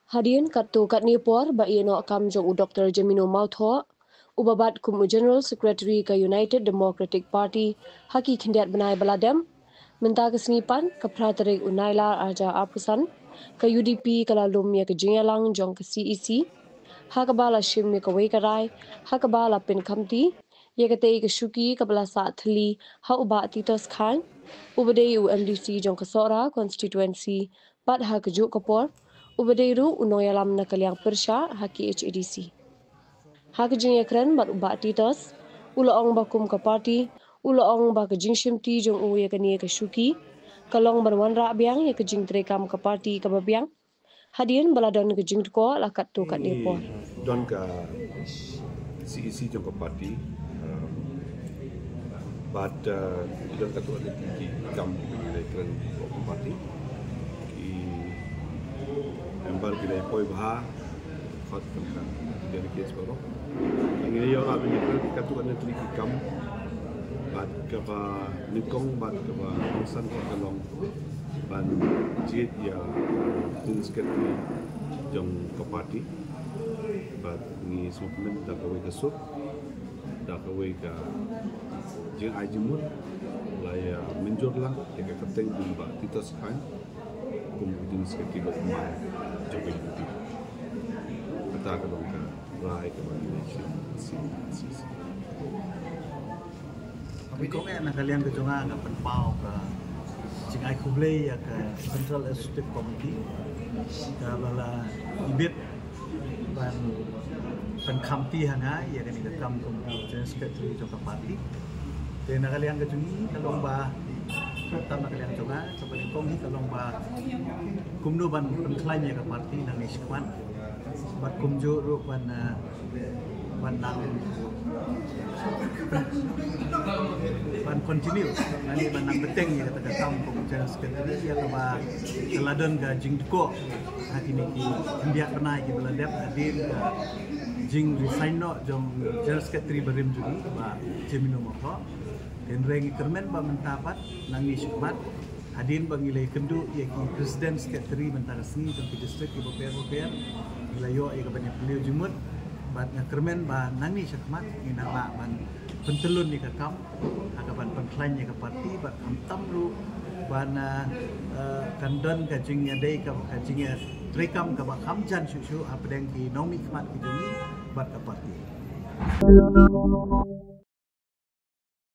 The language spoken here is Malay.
Hadian katu kat Nipur ba ieno kam jong Dr. Jamino Mautho ubabat kum General Secretary ke United Democratic Party haki kindiat benai baladem menta kesenipan ke Pratarik Unaila Arja Apusan ke UDP kalalum ya ke Jingalang jong ke CEC hakabala shim ya ke Wekarai hakabala pin kamti ya ke tei ke Shuki kabala saat thli ha uba Titos Khan ubadei UMDC jong ke Sora constituency pat ha ke Juk Kapor ubadeiru unoyalam na kaliang persya haki HADC. Haki jing yakren bat uba Titos ulaong bakum ke parti ulaong ba ke jing shimti jong u ya ke ni ke Shuki kalong berwan ra biang ya ke jing trekam ke parti ke babiang hadian baladon ke jing ko lakat tu kat Nipur. Don ke CEC jong ke parti but don ke tu ada tinggi kam di keren ke parti embar kita poi bah khot kan dari kes baru ini yo la bini katu kan tri kam bat ke ba nikong bat ke ba san ke kalong ban jit ya tin sekali jong ke parti bat ni supmen da ke ke sup da ke ke jing ajimut la ya menjur lah ke kapten di ba Titos Khan kemudian sekali bermain joki itu kata kalau kita mulai kembali sisi tapi kau nak kalian kejongan ke penpau ke cingai kublai ya ke Central Executive Committee ke bala ibit dan penkamti hangai ya kan kita kam kemudian sekretari joko parti dan kalian kejongi kalau bah pertama kali yang coba seperti konghi kalau bah kumdo ban penklaimnya ke parti nang iskwan bat kumjo ru ban nang ban continue nanti ban nang beteng ya kata kam kemudian sekretari ya ke bah teladon ga jing ko hati ni india pernah ki beladap hadir ga jing resign no jong general secretary berim judi ba Jamino Mautho dan rengi kermen ba mentapat nangis mat hadin bangilai kendu ya ki presiden sekretari mentara seni jong ki distrik ki boper ilayo ai ka banyak beliau jumut bat nga kermen ba nangis mat ina ba ban pentelun ni ka kam hakaban penklain ni ka parti ba amtam ru bana kandon ka jing ya dei ka jing ya trekam ka ba kamjan susu apa deng ki nomi mat ki duni bat ka parti